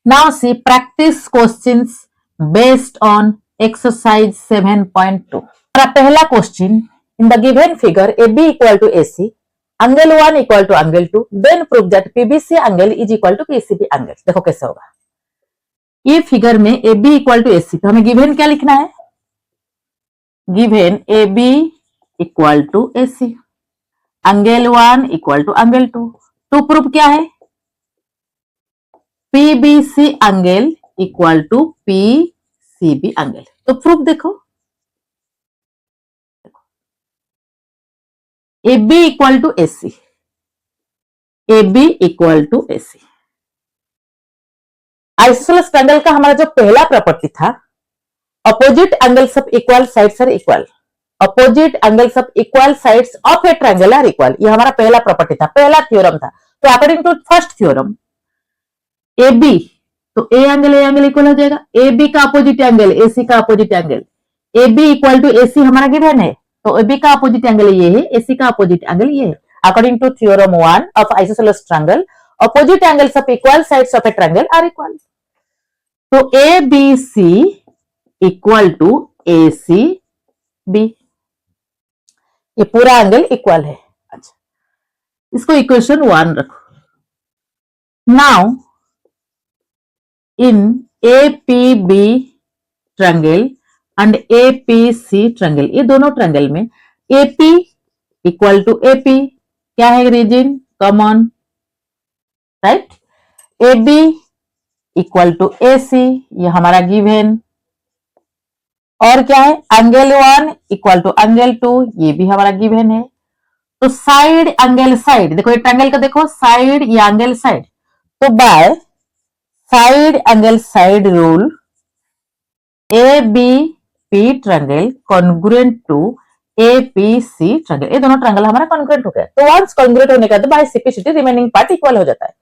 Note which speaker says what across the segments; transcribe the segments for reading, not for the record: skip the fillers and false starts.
Speaker 1: Now see practice questions based on exercise 7.2. पहला question, in the given figure AB equal to AC, angle 1 equal to angle 2, then prove that PBC angle is equal to PCB angle. देखो कैसे होगा. ये figure में AB equal to AC, तो हमें given क्या लिखना है? Given AB equal to AC, angle 1 equal to angle 2. To proof क्या है? PBC angle equal to PCB angle. तो प्रूफ देखो, AB equal to AC, AB equal to AC. Isosceles triangle का हमारा जो पहला प्रॉपर्टी था, opposite angles of equal sides are equal, opposite angles of equal sides of a triangle are equal. ये हमारा पहला प्रॉपर्टी था, पहला थ्योरम था. तो according to first theorem AB, तो ए एंगल इक्वल हो जाएगा. AB का अपोजिट एंगल AC का opposite angle, AB equal to AC हमारा गिवन है, तो AB का अपोजिट एंगल ये है, AC का अपोजिट एंगल ये है. According to theorem 1 of isosceles triangle, opposite angles of equal sides of a triangle are equal. तो ABC इक्वल टू ACB, ये पूरा एंगल इक्वल है. अच्छा, इसको इक्वेशन 1 रखो. Now in APB triangle and APC triangle, ये दोनों ट्रायंगल में AP इक्वल टू AP क्या है? Reason common, right. AB equal to AC, ये हमारा गिवन. और क्या है? एंगल 1 इक्वल टू एंगल 2, ये भी हमारा गिवन है. तो साइड एंगल साइड, देखो ये ट्रायंगल का देखो साइड या एंगल साइड, तो by side angle side rule ABP triangle congruent to APC triangle, ये दोनों ट्रायंगल हमारा कॉन्ग्रुएंट हो गया. तो वंस कॉन्ग्रुएंट होने का तो by CPCT remaining part equal हो जाता है.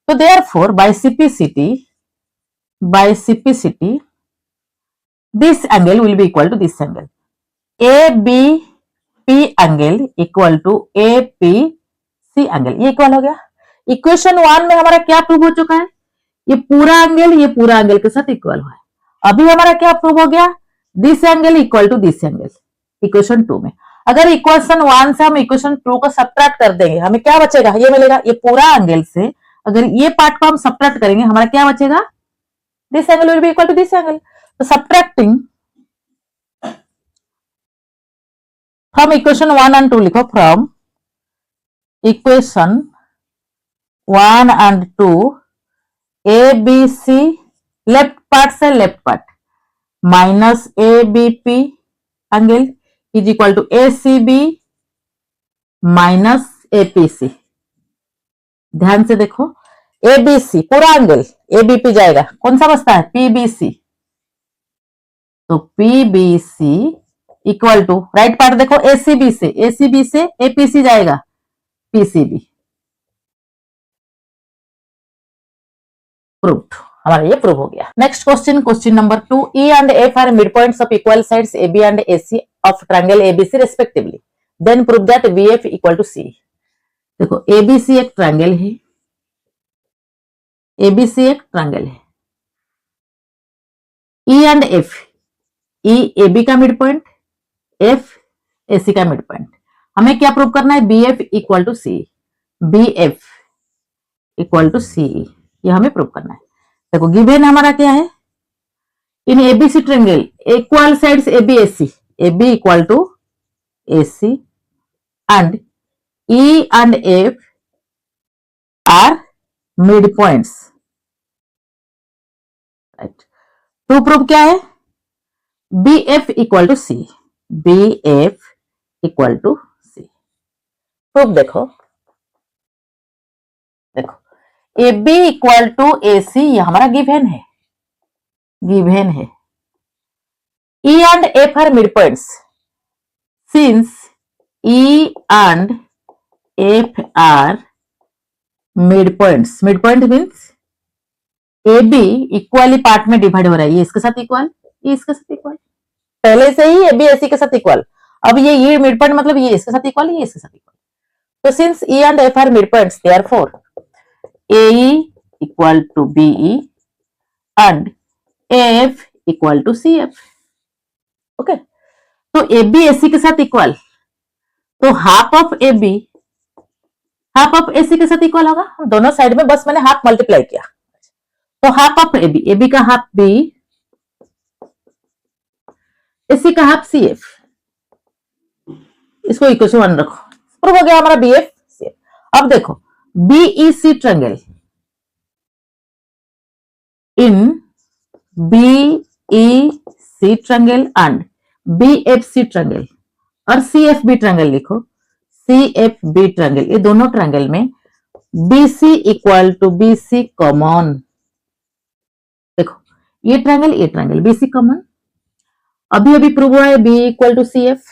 Speaker 1: तो therefore by CPCT this angle will be equal to this angle. ABP angle equal to APC angle, ये इक्वल हो गया. इक्वेशन 1 में हमारा क्या प्रूव हो चुका है? ये पूरा एंगल के साथ इक्वल हुआ है. अभी हमारा क्या प्रूव हो गया? This angle equal to this angle. Equation 2 में अगर इक्वेशन 1 से हम इक्वेशन 2 को सब्ट्रैक्ट कर देंगे, हमें क्या बचेगा? ये मिलेगा. ये पूरा एंगल से अगर ये पार्ट को हम सब्ट्रैक्ट करेंगे, हमारा क्या बचेगा? This angle will be equal to this angle. तो सब्ट्रैक्टिंग फ्रॉम इक्वेशन 1 एंड 2 लिखो. From equation 1 and 2, ABC left part से left part minus ABP angle is equal to ACB minus APC. ध्यान से देखो, ABC पूरा एंगल, ABP जाएगा, कौन सा बचता है? PBC. तो PBC equal to right part देखो ACB से APC जाएगा, PCB. प्रूव्ड, हमारा ये प्रूव हो गया. Next question number 2. E and F are mid points of equal sides AB and AC of triangle ABC respectively. Then prove that VF equal to C. देखो ABC एक triangle है, ABC एक triangle है. E and F, E AB का mid point, F AC का mid point. हमें क्या prove करना है? BF equal to C, BF equal to CE, ये हमें प्रूव करना है. देखो गिवन हमारा क्या है? In ABC triangle equal sides ABAC, AB equal to AC and E and F are midpoints. Right. To proof क्या है? BF equal to C, BF equal to C. Proof देखो AB इक्वल टू AC, ये हमारा given है. E and F are midpoints. Since E and F are midpoints, midpoint means AB equally part में divide हो रहा है. ये इसके साथ इक्वल, ये इसके साथ इक्वल. पहले से ही AB AC के साथ इक्वल, अब ये मिड पॉइंट मतलब ये इसके साथ इक्वल, ये इसके साथ इक्वल. तो since E and F are midpoints, therefore AE equal to BE and F equal to C F. Okay, तो ए बी ए सी के साथ इक्वल, तो half of A B half of A C के साथ equal होगा। दोनों side में बस मैंने हाफ मल्टीप्लाई किया, तो हाफ ऑफ ए बी का हाफ बी, ए सी का हाफ सी एफ, इसको इक्वल टू 1 रखो, प्रूव हो गया हमारा बी एफ सी एफ। अब देखो BE C triangle in BE C triangle and B F C triangle और सी एफ बी ट्रायंगल लिखो, सी एफ बी ट्रायंगल, ये दोनों ट्रायंगल में B C equal to B C common. देखो ये triangle B C common, अभी अभी prove हुआ है B equal to C F,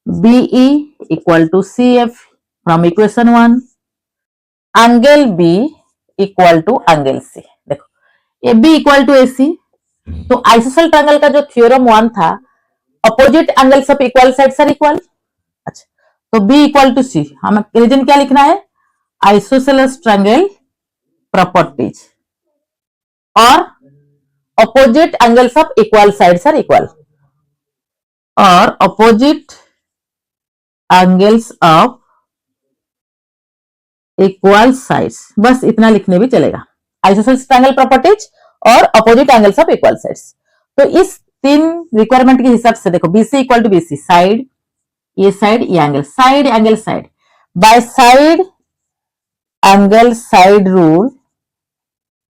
Speaker 1: BE equal to C F from equation 1, angle B equal to angle C. देखो A B equal to A C, तो isosceles triangle का जो theorem 1 था, opposite angles of equal sides are equal. अच्छा, तो B equal to सी, हमें reason क्या लिखना है, आइसोसेलेस ट्रायंगल प्रॉपर्टीज और opposite angles of equal sides are equal, और opposite angles of equal sides, बस इतना लिखने भी चलेगा, आइसोसेलेस ट्रायंगल प्रॉपर्टीज और opposite angles of equal sides. तो इस 3 रिक्वायरमेंट के हिसाब से देखो BC equal to BC, side ये angle, side angle side, by side angle side rule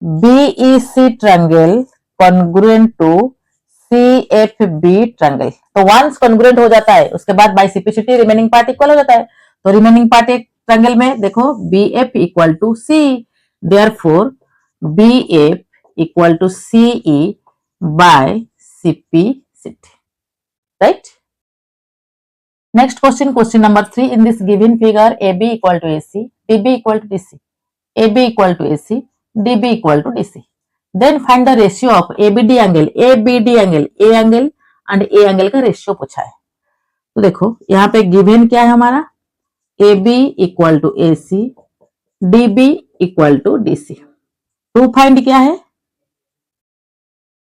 Speaker 1: BEC triangle congruent to CFB triangle. तो वंस कॉन्ग्रुएंट हो जाता है उसके बाद बाय सिप्लिसिटी रिमेनिंग पार्ट इक्वल हो जाता है, तो रिमेनिंग पार्ट एक ट्रायंगल में देखो BF equal to C, therefore BF equal to CE by CPCT, right. Next question, question number 3. In this given figure, AB equal to AC, DB equal to DC, AB equal to AC, DB equal to DC. Then find the ratio of ABD angle, ABD angle, A angle and A angle का ratio पूछा है। तो देखो यहाँ पे given क्या है हमारा, AB equal to AC, DB equal to DC. To find क्या है,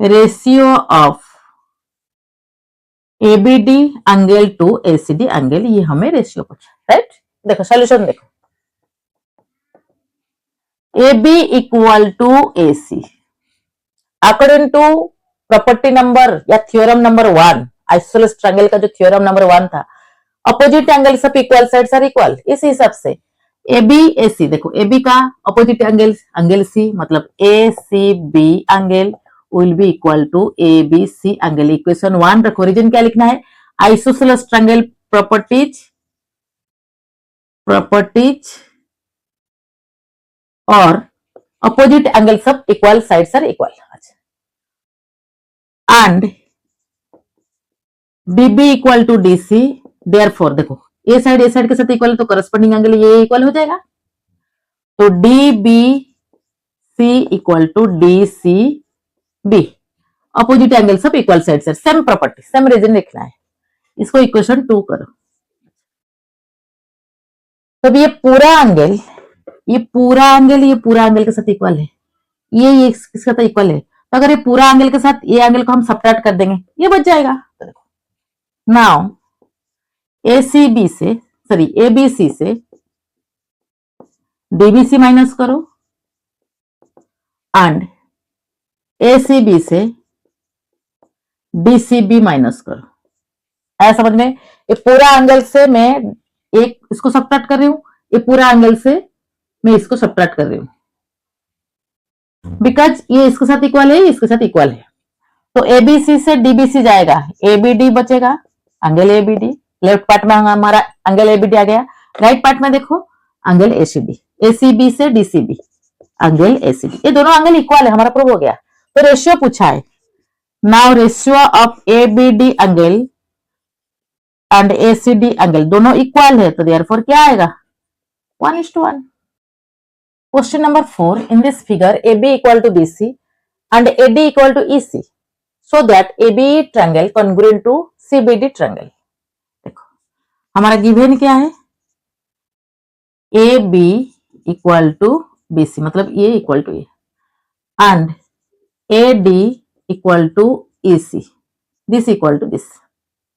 Speaker 1: ratio of ABD angle to ACD angle, ये हमें रेशियो पूछा, राइट। देखो सॉल्यूशन देखो, AB equal to AC according to property number या थ्योरम नंबर 1, आइसोसेलेस ट्रायंगल का जो थ्योरम नंबर 1 था, opposite angles of equal sides are equal, इस हिसाब से AB AC, देखो AB का अपोजिट एंगल C, मतलब ACB angle will be equal to ABC angle, equation 1 रखो, रीजन क्या लिखना है, आइसोसेलेस ट्रायंगल प्रॉपर्टीज और opposite angles of equal sides are equal, and DB equal to DC, therefore देखो a side के साथ equal है तो करस्पॉन्डिंग एंगल ये इक्वल हो जाएगा, तो DBC equal to DCB, opposite angles of equal sides, same property same reason लिखना है, इसको इक्वेशन 2 करो। तो ये पूरा एंगल के साथ इक्वल है, ये इसके साथ इक्वल है, तो अगर ये पूरा एंगल के साथ ये एंगल को हम सब्ट्रैक्ट कर देंगे, ये बच जाएगा। तो देखो नाउ एबीसी से डीबीसी माइनस करो एंड एसीबी से डीसीबी माइनस करो, ऐसा समझ में। ये पूरा एंगल से मैं एक इसको सब्ट्रैक्ट कर रही हूं, ये पूरा एंगल से मैं इसको सब्ट्रैक्ट कर रही हूं, बिकॉज ये इसके साथ इक्वल है, इसके साथ इक्वल है, तो एबीसी से डीबीसी जाएगा, एबीडी बचेगा, एंगल एबीडी, लेफ्ट पार्ट में हमारा एंगल एबीडी आ गया, राइट पार्ट में देखो एंगल एसीडी, एसीबी से डीसीबी एंगल एसीडी, ये दोनों एंगल इक्वल है, हमारा प्रूव हो गया। तो रेशियो पूछा है, now ratio of ABD angle and ACD angle दोनों इक्वल है, तो देयरफॉर क्या आएगा 1:1। Question number 4, in this figure AB equal to BC and AD equal to EC, so that AB triangle congruent to CBD triangle. देखो हमारा given क्या है, AB equal to BC, मतलब A equal to A and AD equal to EC, this equal to this,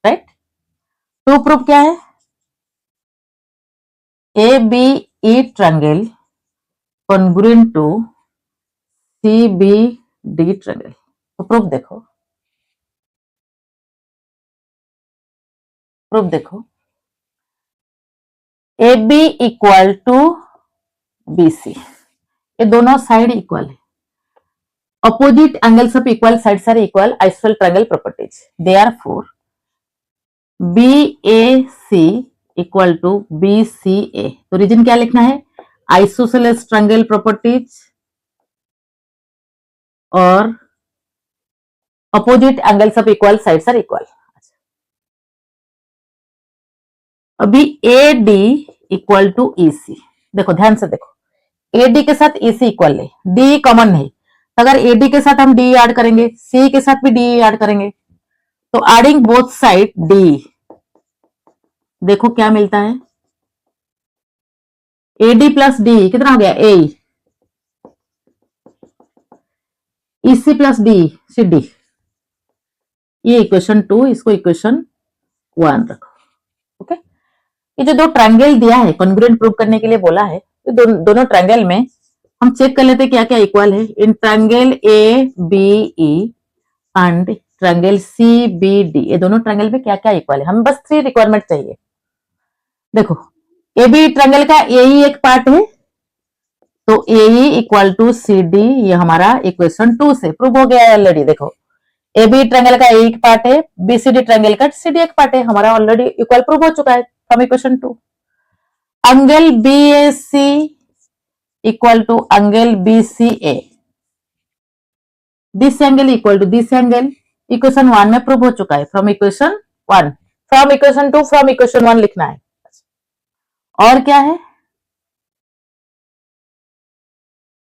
Speaker 1: right. To proof क्या है? ABE triangle congruent to CBD triangle. तो proof देखो, proof देखो, AB इक्वल टू BC, ये दोनों side equal है। Opposite angles of equal sides are equal, isosceles triangle properties. Therefore, BAC equal to BCA। तो reason क्या लिखना है? आइसोसेलेस ट्रायंगल प्रॉपर्टीज और opposite angles of equal sides are equal. अभी AD equal to EC, देखो ध्यान से देखो, AD के साथ EC इक्वल है, D कॉमन है, अगर AD के साथ हम D ऐड करेंगे, C के साथ भी D ऐड करेंगे, तो एडिंग बोथ साइड D, देखो क्या मिलता है? AD प्लस D कितना हो गया? A, EC plus D CD। ये इक्वेशन 2, इसको इक्वेशन 1 रखो। ओके, ये जो दो ट्रायंगल दिया है कॉन्ग्रुएंट प्रूव करने के लिए बोला है, तो दोनों ट्रायंगल में हम चेक कर लेते हैं क्या क्या इक्वल है। In triangle ABE and triangle CBD, ये दोनों ट्रायंगल में क्या क्या इक्वल है, हमें बस 3 रिक्वायरमेंट चाहिए। देखो AB ट्रायंगल का AE एक पार्ट है, तो AE इक्वल टू CD, ये हमारा इक्वेशन 2 से प्रूव हो गया है ऑलरेडी। देखो AB ट्रायंगल का AE एक पार्ट है, BCD ट्रायंगल का CD एक पार्ट है, हमारा ऑलरेडी इक्वल प्रूव हो चुका है from equation 2। Angle BAC equal to angle BCA, this angle equal to this angle, equation 1 में प्रूव हो चुका है from equation 1, from equation 2 from equation 1 लिखना है। और क्या है?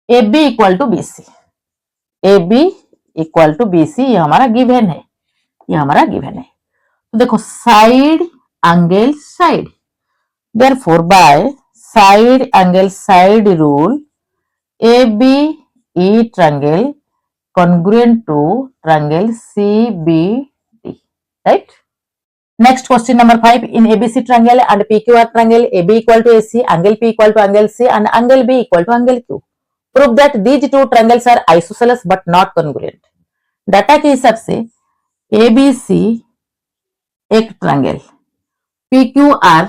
Speaker 1: AB equal to BC, AB equal to BC, ये हमारा गिवन है, ये हमारा गिवन है। तो देखो side angle side, therefore by side angle side rule ABE triangle congruent to triangle CBD, right? Next question number 5, in ABC triangle and PQR triangle, AB equal to AC, angle P equal to angle C and angle B equal to angle Q. Prove that these two triangles are isosceles but not congruent. Data के हिसाब से ABC एक triangle, PQR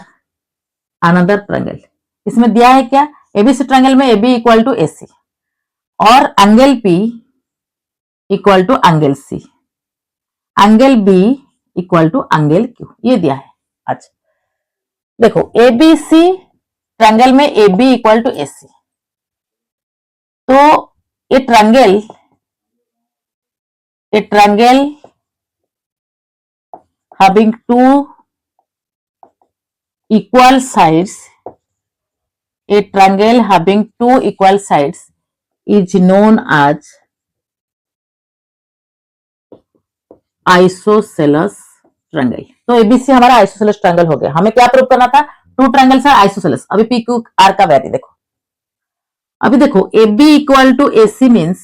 Speaker 1: another triangle, इसमें दिया है क्या? ABC triangle में AB equal to AC और angle P equal to angle C, angle B equal to angle Q, ये दिया है। अच्छा देखो ABC ट्रायंगल में AB इक्वल टू AC, तो ये triangle having two equal sides, a triangle having two equal sides is known as isosceles triangle. तो ABC हमारा आइसोसेलस ट्रायंगल हो गया। हमें क्या प्रूव करना था? Two triangles are isosceles. अभी पी क्यू आर का वैल्यू देखो, अभी देखो AB equal to AC means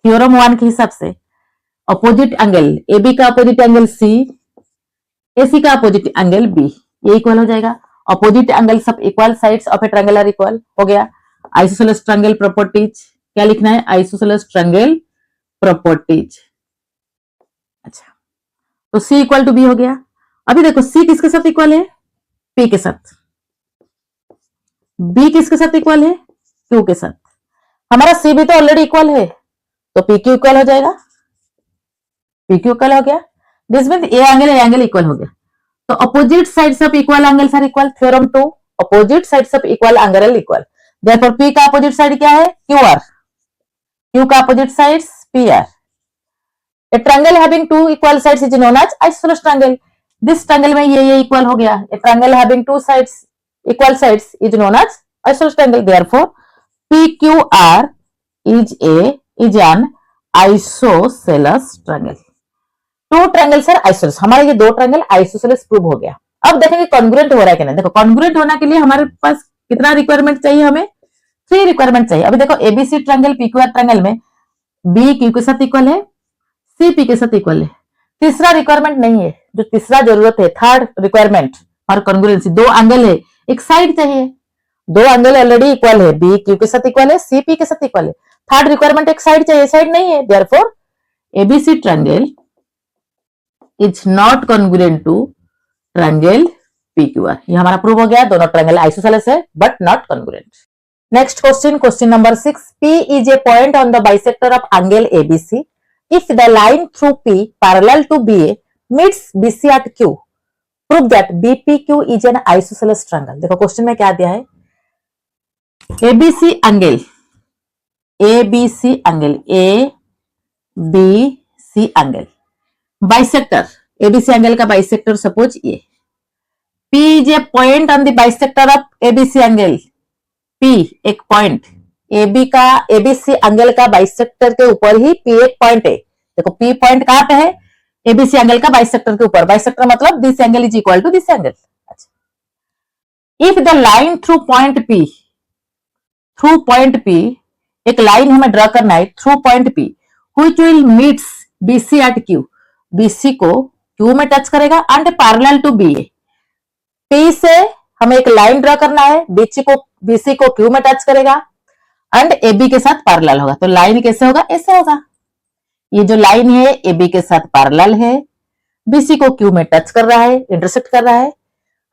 Speaker 1: theorem 1 के हिसाब से अपोजिट एंगल AB का अपोजिट एंगल C, AC का अपोजिट एंगल B, ये इक्वल हो जाएगा। Opposite angles of equal sides of a triangle are equal, हो गया। आइसोसेलस ट्रायंगल प्रॉपर्टीज क्या लिखना है? Isosceles triangle properties. अच्छा तो C इक्वल टू B हो गया। अभी देखो C किसके साथ इक्वल है? P के साथ। B किसके साथ इक्वल है? Q के साथ। हमारा C भी तो ऑलरेडी इक्वल है, तो PQ इक्वल हो जाएगा, PQ इक्वल हो गया। This means A angle equal हो गया। तो opposite sides of equal angles are equal, theorem 2, opposite sides of equal angle equal. Therefore P का अपोजिट साइड क्या है? QR, Q का opposite sides PR। A triangle having two equal sides is known as isosceles triangle. This triangle में ये equal हो गया। A triangle having two sides equal sides is known as isosceles triangle. Therefore, PQR is an isosceles triangle. Two triangles are isosceles. हमारे ये दो triangle isosceles prove हो गया। अब देखेंगे कॉन्ग्रुएंट हो रहा है कि नहीं। देखो कॉन्ग्रुएंट होने के लिए हमारे पास कितना रिक्वायरमेंट चाहिए? हमें 3 रिक्वायरमेंट चाहिए। अभी देखो एबीसी ट्रायंगल PQR ट्रायंगल में बी क्यू के साथ इक्वल है, सी पी के साथ इक्वल है। तीसरा रिक्वायरमेंट नहीं है, जो तीसरा जरूरत है, थर्ड रिक्वायरमेंट और कॉन्ग्रुएंसी, दो एंगल है, एक साइड चाहिए। दो एंगल ऑलरेडी इक्वल है, बी क्यू के साथ इक्वल है, सी पी के साथ इक्वल है। थर्ड रिक्वायरमेंट एक साइड चाहिए, साइड नहीं है, therefore ABC triangle is not congruent to triangle PQR. ये हमारा प्रूव हो गया, दोनों ट्रायंगल आइसोसेलेस है but not congruent. Next question, question number 6, P is a point on the bisector of angle ABC. If the line through P parallel to BA meets BC at Q, prove that BPQ is an isosceles triangle. देखो question में क्या दिया है, ABC angle, ABC angle, ABC angle, bisector, ABC angle का bisector suppose ये, P is a point on the bisector of ABC angle, P एक point, AB का, ABC angle का बाइसेक्टर के ऊपर ही P एक पॉइंट है। देखो P पॉइंट कहां पे है, ABC एंगल का बाइसेक्टर के ऊपर, बाइसेक्टर मतलब this angle is equal to this angle. If the line through point P, through point P, एक लाइन हमें ड्रॉ करना है through point P, which will meets BC at Q, BC को Q में touch करेगा and parallel to BA। P से हमें एक लाइन ड्रॉ करना है, BC को Q में टच करेगा एंड AB के साथ पैरेलल होगा। तो लाइन कैसे होगा, ऐसे होगा, ये जो लाइन है AB के साथ पैरेलल है, BC को Q में टच कर रहा है, इंटरसेक्ट कर रहा है।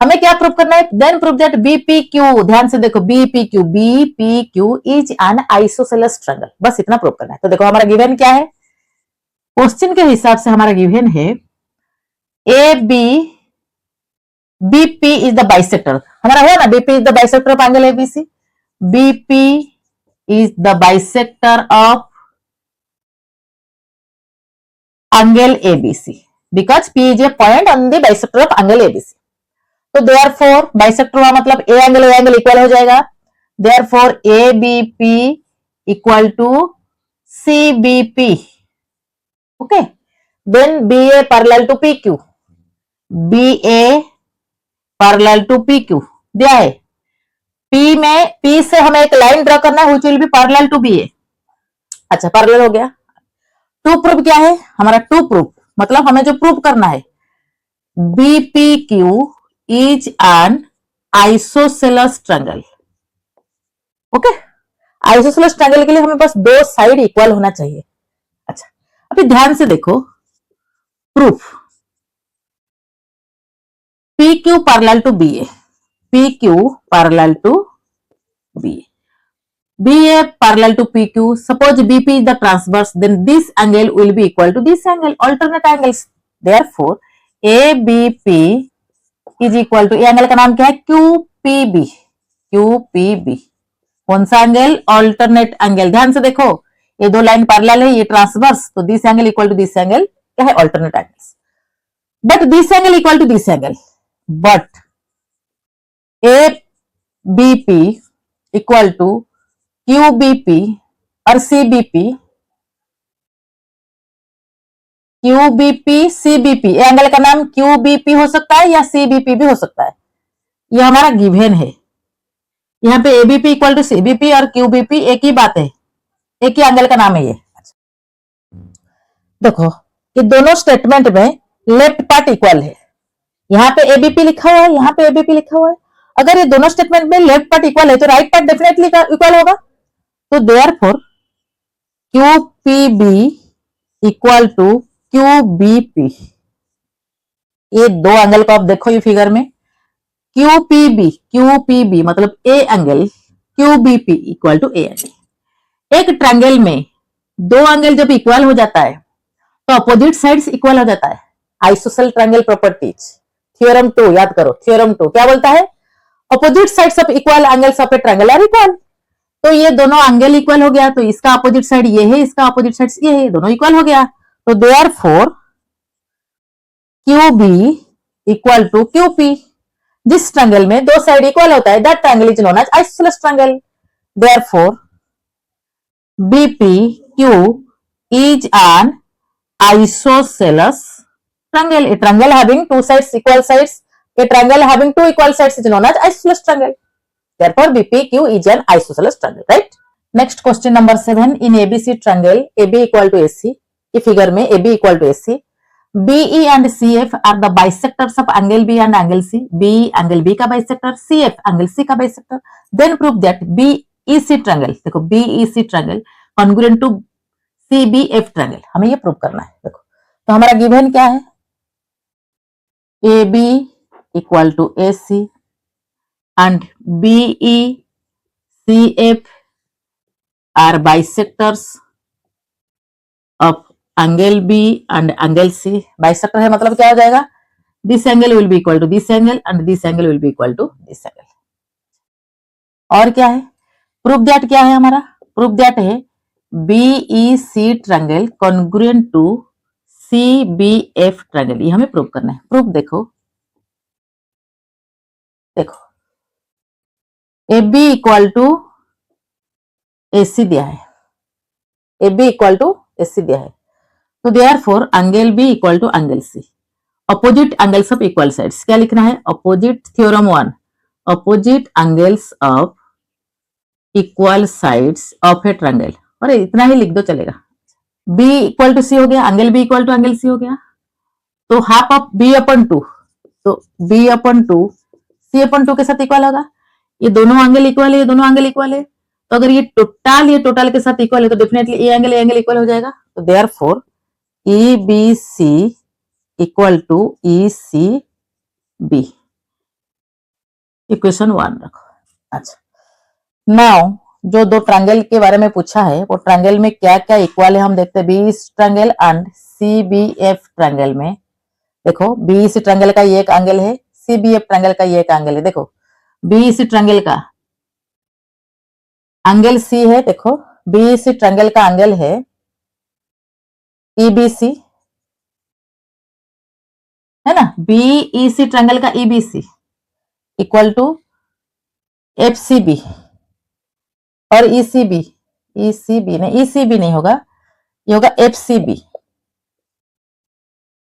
Speaker 1: हमें क्या प्रूव करना है, देन प्रूव दैट BPQ, ध्यान से देखो, BPQ is an isosceles triangle, बस इतना प्रूव करना है। तो देखो हमारा गिवन क्या है, क्वेश्चन के हिसाब से हमारा गिवन है BP is the bisector, हमारा हुआ ना, BP is the bisector of angle ABC, BP is the bisector of angle ABC because P is a point on the bisector of angle ABC. तो therefore bisector हुआ मतलब A angle equal हो जाएगा, therefore ABP equal to CBP, okay, then BA parallel to PQ, BA parallel to PQ दिया है। P से हमें एक लाइन ड्रॉ करना है, which will be parallel to BA। अच्छा, पैरेलल हो गया। टू प्रूफ क्या है हमारा, टू प्रूफ मतलब हमें जो प्रूफ करना है, BPQ is an isosceles triangle. Okay, isosceles triangle के लिए हमें बस दो साइड इक्वल होना चाहिए। अच्छा, अभी ध्यान से देखो proof, PQ parallel to BA, PQ parallel to BA, BA parallel to PQ. Suppose BP is the transverse, then this angle will be equal to this angle, alternate angles. Therefore, ABP is equal to, ये angle का नाम क्या है, QPB, QPB। कौन सा angle, alternate angle. ध्यान से देखो, ये दो लाइन पैरेलल है, ये ट्रांसवर्स, तो this angle equal to this angle क्या है, alternate angles. But this angle equal to this angle, but ABP equal to QBP और CBP, QBP CBP, ये एंगल का नाम QBP हो सकता है या CBP भी हो सकता है, ये हमारा गिवन है। यहाँ पे ABP इक्वल टू CBP और QBP एक ही बात है, एक ही एंगल का नाम है ये। देखो कि दोनों स्टेटमेंट में लेफ्ट पार्ट इक्वल है, यहाँ पे ABP लिखा हुआ है, यहाँ पे ABP लिखा हुआ है। अगर ये दोनों स्टेटमेंट में लेफ्ट पार्ट इक्वल है तो राइट पार्ट डेफिनेटली इक्वल होगा। तो therefore QPB equal to QBP, ये दो एंगल को आप देखो ये फिगर में, QPB मतलब A angle, QBP equal to A angle. एक ट्रायंगल में दो एंगल जब इक्वल हो जाता है तो अपोजिट साइड्स इक्वल हो जाता है, आइसोसेलेस ट्रायंगल प्रॉपर्टीज। थ्योरम 2 याद करो, थ्योरम 2 क्या बोलता है, opposite sides of equal angles of a triangle are equal. तो ये दोनों एंगल इक्वल हो गया, तो इसका अपोजिट साइड ये है, इसका अपोजिट साइड ये है, दोनों इक्वल हो गया। तो therefore QB equal to QP, जिस ट्रायंगल में दो साइड इक्वल होता है that triangle is known as isosceles triangle. Therefore BPQ is an isosceles triangle. A triangle having two sides equal sides, a triangle having two equal sides is known as isosceles triangle. Therefore BPQ is an isosceles triangle, right? Next question number 7, in ABC triangle AB equal to AC, ये figure में AB equal to AC, BE and CF are the bisectors of angle B and angle C, BE angle B का bisector, CF angle C का bisector, then prove that BEC triangle, देखो BEC triangle congruent to CBF triangle, हमें ये prove करना है। देखो तो हमारा गिवन क्या है, AB equal to AC and BECF are bisectors of angle B and angle C. Bisector है मतलब क्या हो जाएगा, this angle will be equal to this angle and this angle will be equal to this angle. और क्या है, proof that क्या है हमारा, प्रूफ दैट है BEC triangle congruent to CBF triangle, ये हमें प्रूफ करना है। प्रूफ देखो, देखो AB इक्वल टू AC दिया है, AB इक्वल टू AC दिया है, तो देयरफॉर angle B equal angle angle C, opposite angles of equal sides, क्या लिखना है, opposite theorem 1, opposite angles of equal sides of a triangle, और इतना ही लिख दो चलेगा। B इक्वल टू C हो गया, angle B equal angle C हो गया, तो हाफ ऑफ B अपन 2, तो B अपन 2 C अपन 2 के साथ इक्वल होगा, ये दोनों एंगल इक्वल है, ये दोनों एंगल इक्वल है, तो अगर ये टोटल के साथ इक्वल है तो डेफिनेटली ये एंगल इक्वल हो जाएगा, तो therefore EBC equal to ECB, equation 1 रखो। अच्छा, नाउ जो दो ट्रायंगल के बारे में पूछा है वो ट्रायंगल में क्या क्या इक्वल है हम देखते हैं। BEC triangle and CBF triangle में देखो, BEC ट्रायंगल का ये एक एंगल है, CBF ट्रायंगल का ये एक एंगल है। देखो BEC ट्रायंगल का एंगल C है, देखो BEC ट्रायंगल का एंगल है EBC, है ना, BEC ट्रायंगल का EBC इक्वल टू FCB और ECB नहीं होगा, ये होगा FCB,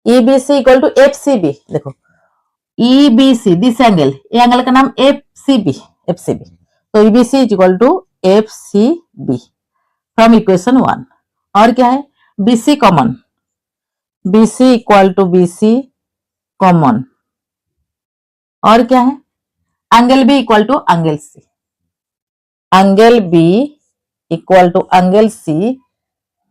Speaker 1: EBC equal to FCB। देखो EBC दिस एंगल, ये एंगल का नाम FCB, तो EBC equal to FCB from equation 1। और क्या है, BC common, BC equal to BC common, और क्या है, angle B equal to angle C, angle B equal to angle C,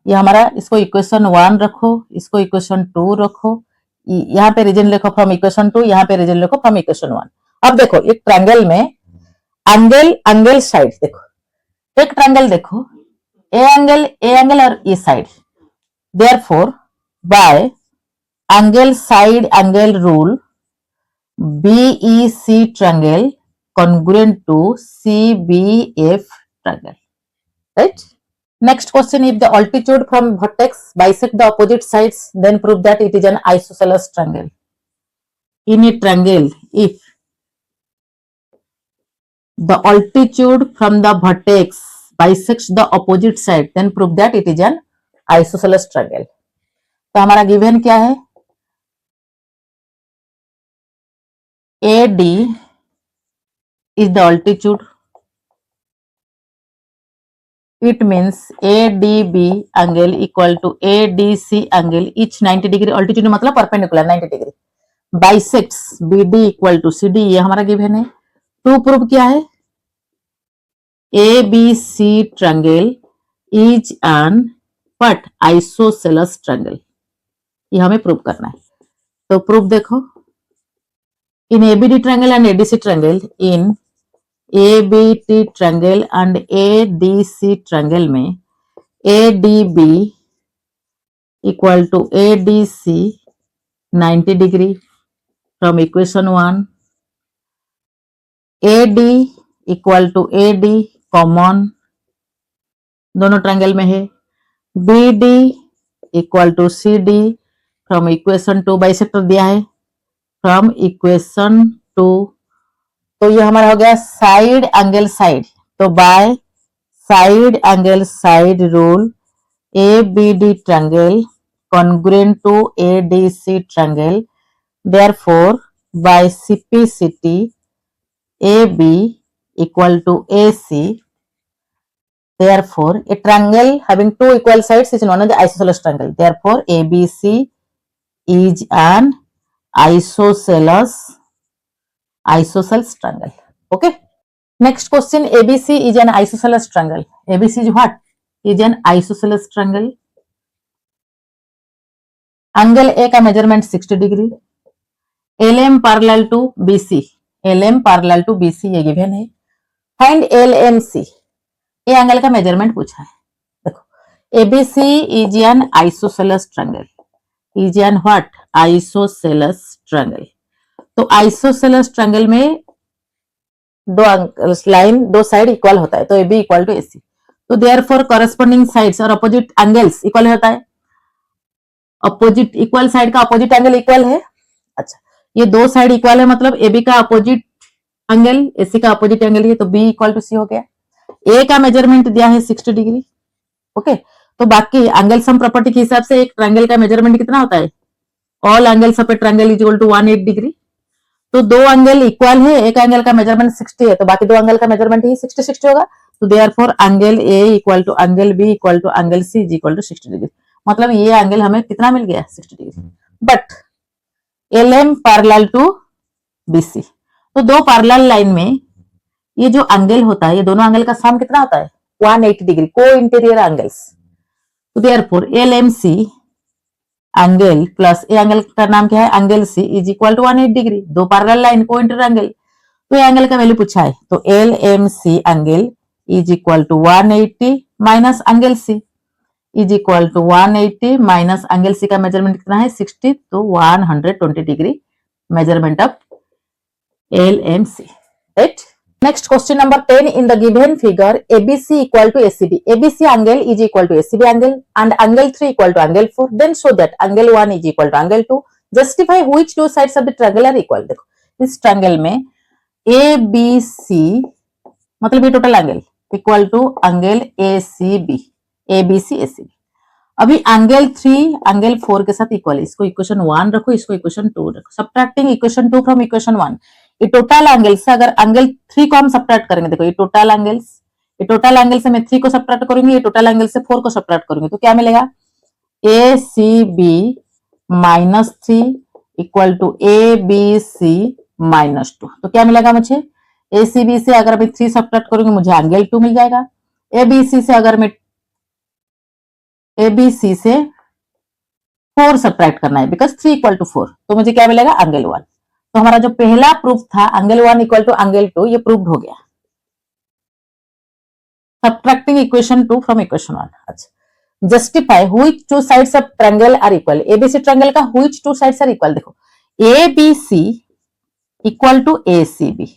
Speaker 1: ये हमारा, इसको इक्वेशन 1 रखो, इसको इक्वेशन 2 रखो, यहाँ पे रीजन लिखो फ्रॉम इक्वेशन 2, यहाँ पे रीजन लिखो फ्रॉम इक्वेशन 1। अब देखो एक ट्रायंगल में एंगल साइड, देखो एक ट्रायंगल देखो, ए एंगल और E side, therefore by angle side angle rule BEC triangle congruent to CBF triangle, right? Next question, if the altitude from vertex bisect the opposite sides, then prove that it is an isosceles triangle. In a triangle, if the altitude from the vertex bisects the opposite side, then prove that it is an isosceles triangle. तो हमारा given क्या है, AD is the altitude, it means ADB angle equal to ADC angle, each 90 degree, altitude मतलब perpendicular 90 degree, bisects BD equal to CD, ये हमारा given है। To prove क्या है, ABC triangle is an what isosceles triangle, ये हमें prove करना है। तो प्रूफ देखो, इन ABD triangle and ADC triangle, in ABT triangle and ADC triangle में ADB equal to ADC 90 degree from equation 1, AD equal to AD common दोनों triangle में है, BD equal to CD from equation 2, bisector दिया है from equation 2, तो ये हमारा हो गया साइड एंगल साइड, तो by side angle side rule ABD triangle congruent to ADC triangle, therefore by CPCT AB equal to AC, therefore a triangle having two equal sides is known as the isosceles triangle. Therefore ABC is an isosceles triangle. Okay, next question. ABC is an isosceles triangle. ABC is what? Is an isosceles triangle. Angle A का measurement 60 degree, LM parallel to BC, LM parallel to BC ये given है। Find LMC, ये angle का measurement पूछा है। देखो ABC is an isosceles triangle, is an what? Isosceles triangle. तो isosceles triangle में दो लाइन दो साइड इक्वल होता है, तो AB इक्वल टू AC। तो देयरफॉर कॉरेस्पॉन्डिंग साइड्स और अपोजिट एंगल्स इक्वल होता है। अपोजिट इक्वल साइड का अपोजिट एंगल इक्वल है। अच्छा, ये दो साइड इक्वल है मतलब AB का अपोजिट एंगल AC का अपोजिट एंगल है, तो B इक्वल टू C हो गया। A का मेजरमेंट दिया है 60 डिग्री। ओके, तो बाकी एंगल सम प्रॉपर्टी के हिसाब से एक ट्रायंगल का मेजरमेंट कितना होता है? All angles of a triangle is equal to 180 degree. तो दो एंगल इक्वल है, एक एंगल का मेजरमेंट 60 है, तो बाकी दो एंगल का मेजरमेंट ही 60-60 होगा। तो देयरफॉर angle A equal to angle B equal to angle C is equal to 60 degree. मतलब ये एंगल हमें कितना मिल गया? 60 degree. But LM parallel to BC, तो दो पैरेलल लाइन में ये जो एंगल होता है, ये दोनों एंगल का सम कितना होता है? 180 डिग्री, को इंटीरियर एंगल्स। तो therefore LMC angle plus a angle का नाम क्या है? Angle C is equal to 180 degree. दो पैरेलल लाइन को इंटीरियर एंगल, तो ये एंगल का वैल्यू पूछा है, तो LMC angle is equal to 180 minus angle C is equal to 180 minus angle C का मेजरमेंट कितना है? 60, तो 120 degree measurement of LMC, right. Next question number 10, in the given figure ABC equal to ACB, ABC angle is equal to ACB angle and angle 3 equal to angle 4, then show that angle 1 is equal to angle 2, justify which two sides of the triangle are equal। देखो इस triangle में ABC मतलब ये total angle equal to angle ACB, ABC ACB। अभी angle 3 angle 4 के साथ equal है, इसको इक्वेशन 1 रखो, इसको इक्वेशन 2 रखो। सब्ट्रैक्टिंग इक्वेशन 2 फ्रॉम इक्वेशन 1, ये टोटल एंगल से अगर एंगल 3 को हम सब्ट्रैक्ट करेंगे, देखो ये टोटल एंगल्स, ये टोटल एंगल से मैं 3 को सब्ट्रैक्ट करूंगी, ये टोटल एंगल से 4 को सब्ट्रैक्ट करूंगी, तो क्या मिलेगा? ACB minus 3 equal to ABC minus 2। तो क्या मिलेगा मुझे? ACB से अगर मैं 3 सब्ट्रैक्ट करूंगी मुझे एंगल 2 मिल जाएगा। ABC से अगर मैं ABC से 4 सब्ट्रैक्ट करना है, बिकॉज 3 इक्वल टू 4, तो मुझे क्या मिलेगा? एंगल 1। तो हमारा जो पहला प्रूफ था एंगल 1 इक्वल टू एंगल 2, ये प्रूव्ड हो गया, सब्ट्रैक्टिंग इक्वेशन 2 फ्रॉम इक्वेशन 1। अच्छा, justify which two sides of triangle are equal, ABC triangle का which two sides are equal. देखो ABC इक्वल टू ACB,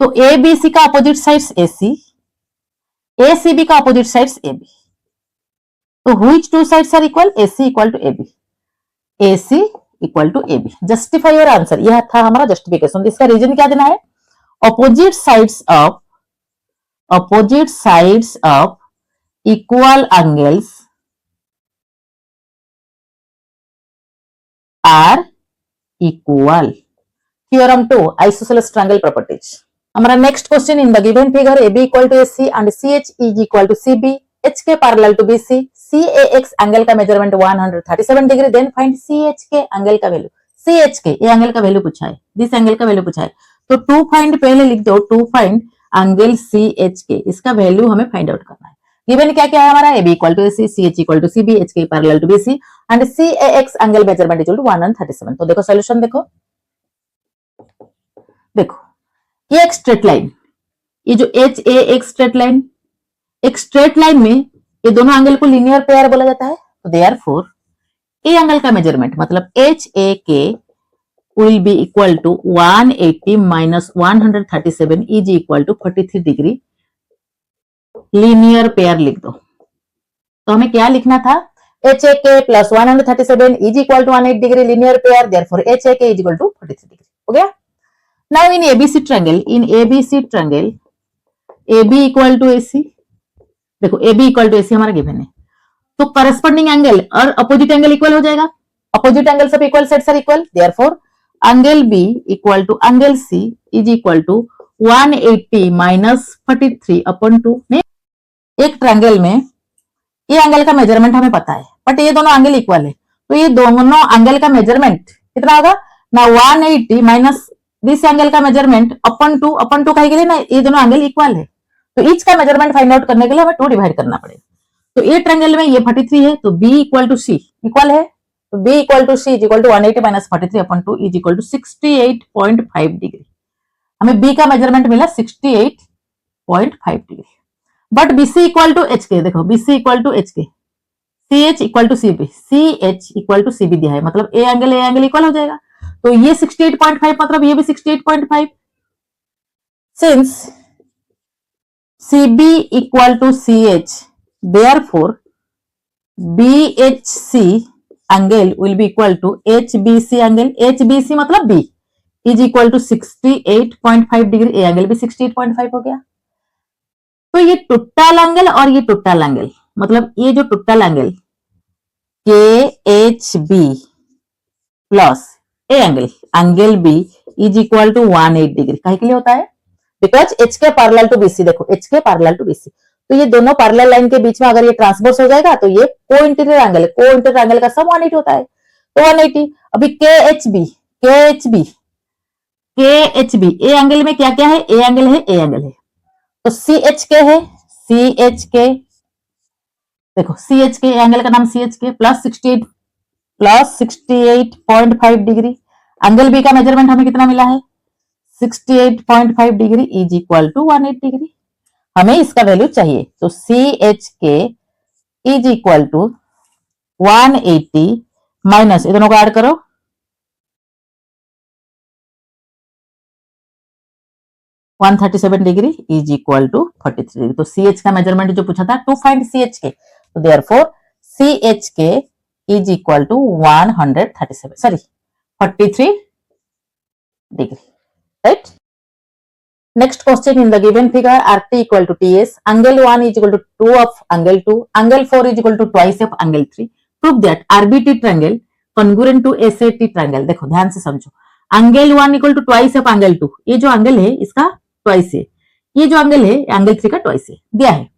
Speaker 1: तो ABC का अपोजिट साइड्स AC, ACB का opposite sides AB, तो which two sides are equal? AC equal to AB, AC equal to AB। Justify your answer, यह था हमारा justification. इसका reason क्या देना है? Opposite sides of equal angles are equal. Theorem 2, isosceles triangle properties. हमारा next question, in the given figure AB equal to AC and CH is equal to CB, HK parallel to BC, CAX angle का measurement 137 degree, then find CHK angle का value. CHK ये angle का value पूछा है, this angle का value पूछा है, तो टू फाइंड पहले लिख दो, टू फाइंड एंगल CHK, इसका वैल्यू हमें फाइंड आउट करना है। गिवन क्या क्या है हमारा? AB equal to AC, CH equal to CB, HK parallel to BC and CAX angle measurement equal to 137। तो देखो सॉल्यूशन देखो, देखो ये एक स्ट्रेट लाइन, ये जो HAX स्ट्रेट लाइन, एक स्ट्रेट लाइन में ये दोनों एंगल को लीनियर पेयर बोला जाता है। तो देयरफॉर ए एंगल का मेजरमेंट मतलब HAK will be equal to 180 minus 137 is equal to 43 degree. Linear pair लिख दो, तो हमें क्या लिखना था? HAK plus 137 is equal to 180 degree linear pair, therefore HAK is equal to 43 degree. हो गया। Now in ABC triangle AB equal to AC, देखो AB इक्वल टू AC हमारा गिवन है, तो करस्पॉन्डिंग एंगल और अपोजिट एंगल इक्वल हो जाएगा। Opposite angle सब equal sides are equal, therefore angle B equal to angle C is equal to 180 minus 43 upon 2। एक triangle में ये एंगल का मेजरमेंट हमें पता है, बट ये दोनों एंगल इक्वल है, तो ये दोनों एंगल का मेजरमेंट कितना होगा ना 180 माइनस दिस एंगल का मेजरमेंट अपन टू कहेंगे ना, ये दोनों एंगल इक्वल है, तो ईच का मेजरमेंट फाइंड आउट करने के लिए हमें 2 डिवाइड करना पड़ेगा। तो ये ट्रायंगल में ये 43 है, तो B equal to C equal है, तो B equal to C is equal to 180 minus 43 upon 2 is equal to 68.5 degree. हमें बी का मेजरमेंट मिला 68.5 degree. But BC equal to H K, देखो BC equal to H K, C H equal to CB, C H equal to CB दिया है, मतलब ए angle equal हो जाएगा, तो ये 68.5 मतलब ये भी 68.5। Since CB equal to CH, therefore BHC angle will be equal to HBC angle, HBC मतलब B is equal to 68.5 degree, A angle भी 68.5 हो गया। तो ये टोटल एंगल और ये टोटल एंगल, मतलब ये जो total angle KHB plus a angle B is equal to 180 degree, काहे के लिए होता है, because H K parallel to BC, देखो H K parallel to BC, तो ये दोनों पैरेलल लाइन के बीच में अगर ये ट्रांसवर्स हो जाएगा तो ये को इंटीरियर एंगल है, को इंटीरियर एंगल का सम 180 होता है, तो 180। अभी KHB ए एंगल में क्या क्या है, ए एंगल है, तो CH के है, CH के देखो CH के एंगल का नाम CH K plus 68.5 degree, angle B का मेजरमेंट हमें कितना मिला है 68.5 degree is equal to 180 degree, हमें इसका वैल्यू चाहिए, तो CH K is equal to 180 minus, ये दोनों को ऐड करो, 137 degree is equal to 43 degree, तो CH का मेजरमेंट जो पूछा था टू फाइंड CH के, तो therefore CH K is equal to 43 degree, right. Next question, in the given figure RT equal to TS, angle 1 is equal to 2 of angle 2, angle 4 is equal to twice of angle 3, prove that RBT triangle congruent to SAT triangle। देखो ध्यान से समझो, angle 1 equal to twice of angle 2, ये जो angle है इसका twice है, ये जो एंगल है एंगल 3 का ट्वाइस है दिया है,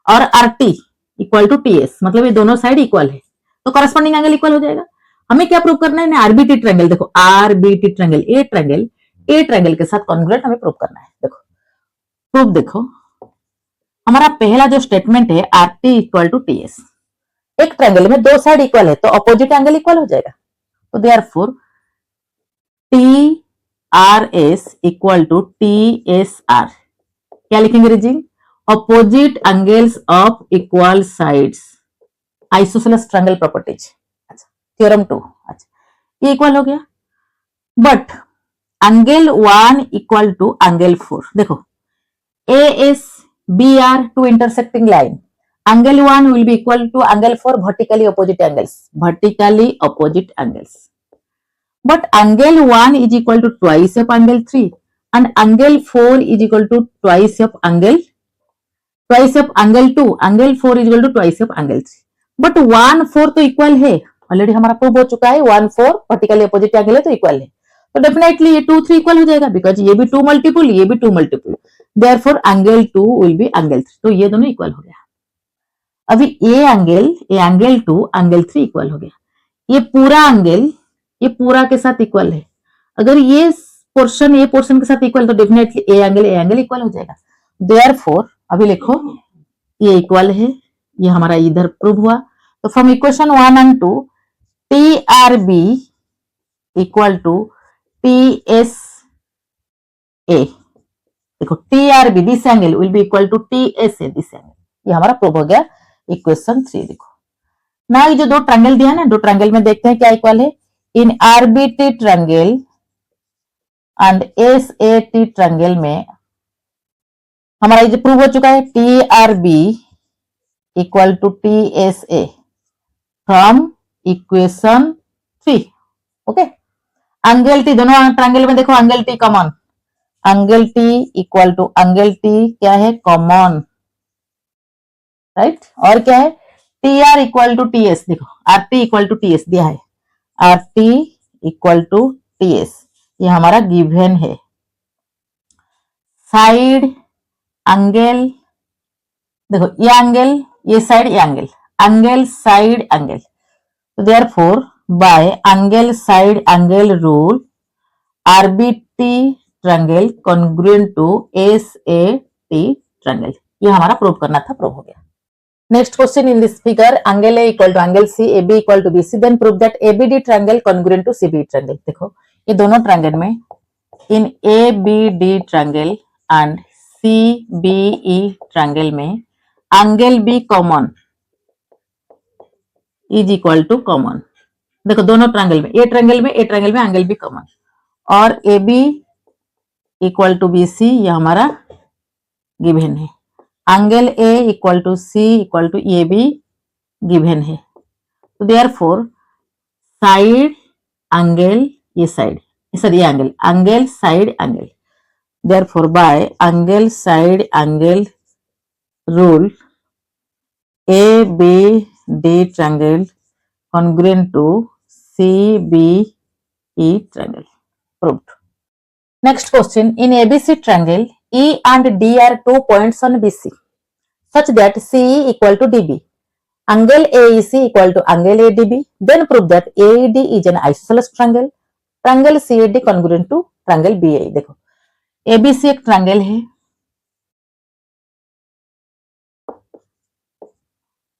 Speaker 1: और RT इक्वल टू TS मतलब ये दोनों साइड इक्वल है, तो करस्पॉन्डिंग एंगल इक्वल हो जाएगा। हमें क्या प्रूव करना है ना, आरबीटी ट्रायंगल, देखो आरबीटी ट्रायंगल, ए ट्रायंगल के साथ कॉन्ग्रुएंट हमें प्रूव करना है। देखो प्रूफ देखो, हमारा पहला जो स्टेटमेंट है आरटी इक्वल टू टीएस, एक ट्रायंगल में दो साइड इक्वल है तो अपोजिट एंगल इक्वल हो जाएगा, तो therefore T R S equal to T S R, क्या लिखेंगे reasoning, opposite angles of equal sides, isosceles triangle properties, अच्छा थ्योरम 2, अच्छा ये इक्वल हो गया। But angle 1 equal to angle 4, देखो AS BR two intersecting line, angle 1 will be equal to angle 4 vertically opposite angles, but angle 1 is equal to twice of angle 3 and angle 4 is equal to twice of angle 2, angle 4 is equal to twice of angle 3, but 1 4 तो equal है, already हमारा prove हो चुका है, 1 4 vertically opposite angle है तो equal है, तो डेफिनेटली ये 2 3 इक्वल हो जाएगा, बिकॉज ये भी 2 मल्टीपल ये भी 2 multiple, therefore angle 2 will be angle 3, तो ये दोनों इक्वल हो गया। अभी ये एंगल 2 एंगल 3 इक्वल हो गया, ये पूरा के साथ इक्वल है, अगर ये पोर्शन के साथ इक्वल तो डेफिनेटली ए एंगल इक्वल हो जाएगा, देयरफॉर अभी लिखो ये इक्वल है, ये हमारा इधर प्रूव हुआ, तो from equation 1 and 2 T R B equal to T S A, देखो T R B this angle will be equal to T S A this angle, ये हमारा प्रूव हो गया इक्वेशन 3। देखो ना ये जो दो ट्रायंगल दिया है ना, दो ट्रायंगल में देखते हैं क्या इक्वल है, in RBT triangle and S A T triangle में हमारा ये जो प्रूव हो चुका है T R B equal to T S A from equation 3, okay. Angle T दोनों ट्रायंगल में देखो angle T common, angle T equal to angle T क्या है कॉमन, राइट, और क्या है T R equal to T S, देखो R T equal to T S दिया है, are T equal to T S ये हमारा गिवन है, साइड एंगल देखो ये एंगल, ये साइड, ये एंगल, एंगल साइड एंगल, तो therefore by angle side angle rule RBT triangle congruent to SAT triangle, ये हमारा प्रूव करना था, प्रूव हो गया। Next question in this figure angle A equal to angle C, A B equal to B C, then prove that ABD triangle congruent to CB triangle. देखो ये दोनों triangle में in ABD triangle and CBE triangle में angle B common is equal to common. देखो दोनों triangle में, a triangle में angle B common, और A B equal to B C, ये हमारा गिवन है। Angle A equal to C equal to A B given है, तो देयरफॉर साइड एंगल, ये side, sorry angle, angle side angle, therefore by angle side angle rule A B D triangle congruent to CBE triangle proved. Next question, in ABC triangle E and D are 2 points on BC such that CE equal to DB, angle AEC equal to angle ADB, then prove that AED is an isosceles triangle, triangle CAD congruent to triangle BAE। देखो ABC एक triangle है,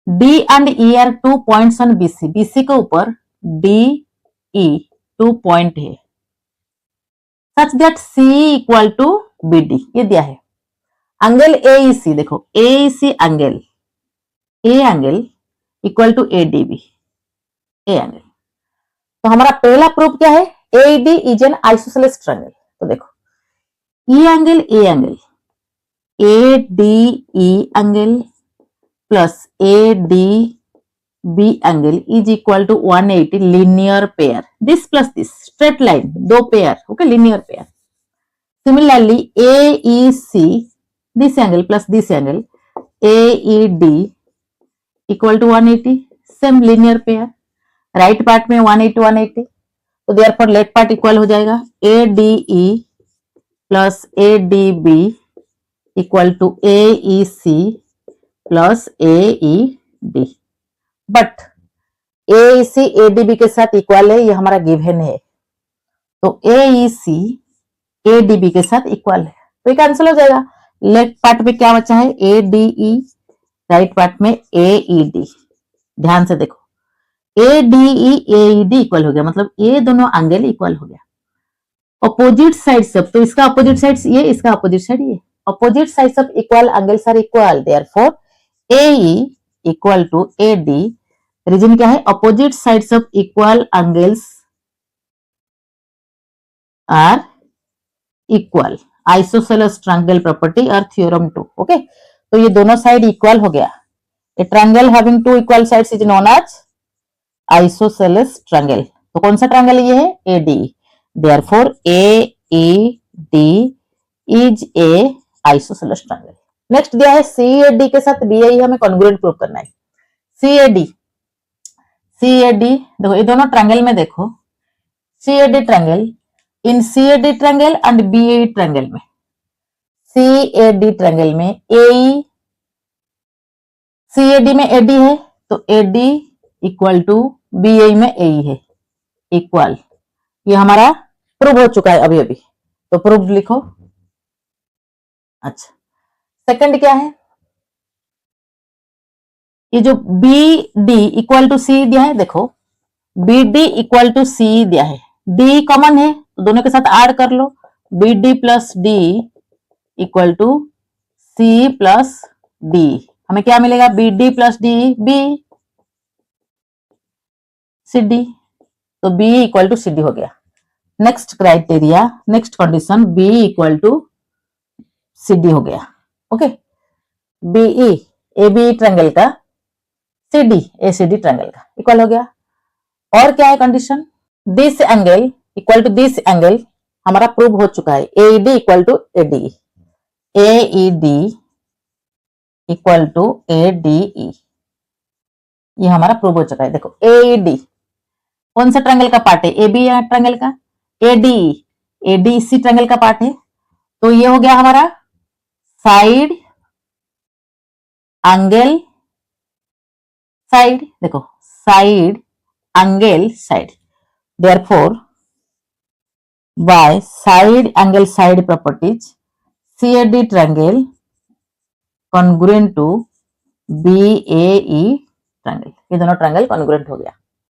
Speaker 1: D and E are 2 points on BC, BC के ऊपर D E 2 point है, such that CE equal to BD, ये दिया है। Angle AEC, देखो AEC angle, A angle equal to ADB, A angle, तो हमारा पहला प्रूफ क्या है, AED is an isosceles triangle. तो देखो E angle, A angle, ADE angle plus ADB angle is equal to 180 linear pair, this plus this straight line, दो pair, okay, linear pair। Similarly AEC, this angle plus this angle AED equal to 180, same linear pair, right part में 180 180, तो therefore left part equal हो जाएगा ADE plus ADB equal to AEC plus AED, but AEC ADB के साथ equal है, ये हमारा given है, तो AEC ADB के साथ इक्वल है, तो ये कैंसिल हो जाएगा। लेफ्ट पार्ट में क्या बचा है, ADE, राइट पार्ट में AED। ध्यान से देखो ADE AED इक्वल हो गया, मतलब ये दोनों एंगल इक्वल हो गया। अपोजिट साइड सब, तो इसका अपोजिट साइड ये, इसका अपोजिट साइड ये, अपोजिट साइड सब equal, angles are equal, therefore AE equal to AD, reason क्या है, opposite sides of equal angles are equal, isosceles triangle property और थ्योरम 2, ओके। तो ये दोनों साइड इक्वल हो गया, a triangle having 2 equal sides is known as isosceles triangle. तो कौन सा ट्रायंगल ये है, AD, therefore AED is a isosceles triangle. Next दिया है CAD के साथ BAE, हमें कॉन्ग्रुएंट प्रूव करना है। CAD देखो ये दोनों ट्रायंगल में, देखो CAD triangle, in CAD triangle and BAE triangle में, CAD ट्रायंगल में AE, CAD में AD है, तो AD इक्वल टू BAE में AE है, इक्वल, ये हमारा प्रूव हो चुका है अभी अभी, तो प्रूव लिखो। अच्छा, सेकंड क्या है, ये जो BD इक्वल टू C दिया है, देखो BD इक्वल टू C दिया है, D कॉमन है, तो दोनों के साथ ऐड कर लो, BD plus D equal to C plus D, हमें क्या मिलेगा, BD plus D B CD, तो B इक्वल टू CD हो गया। Next criteria, next condition, B equal to CD हो गया, ओके। BE ABE ट्रायंगल का CD ACD ट्रायंगल का इक्वल हो गया। और क्या है condition, this angle equal to this angle हमारा प्रूव हो चुका है, AED equal to ADE, AED equal to ADE, ये हमारा प्रूव हो चुका है। देखो AED कौन सा ट्रायंगल का पार्ट है, AB ट्रायंगल का, ADE ADC ट्रायंगल का पार्ट है, तो ये हो गया हमारा साइड एंगल साइड, देखो side angle side, therefore by side angle side properties CAD triangle congruent to BAE triangle, ये दोनों ट्रायंगल कॉन्ग्रुएंट हो गया।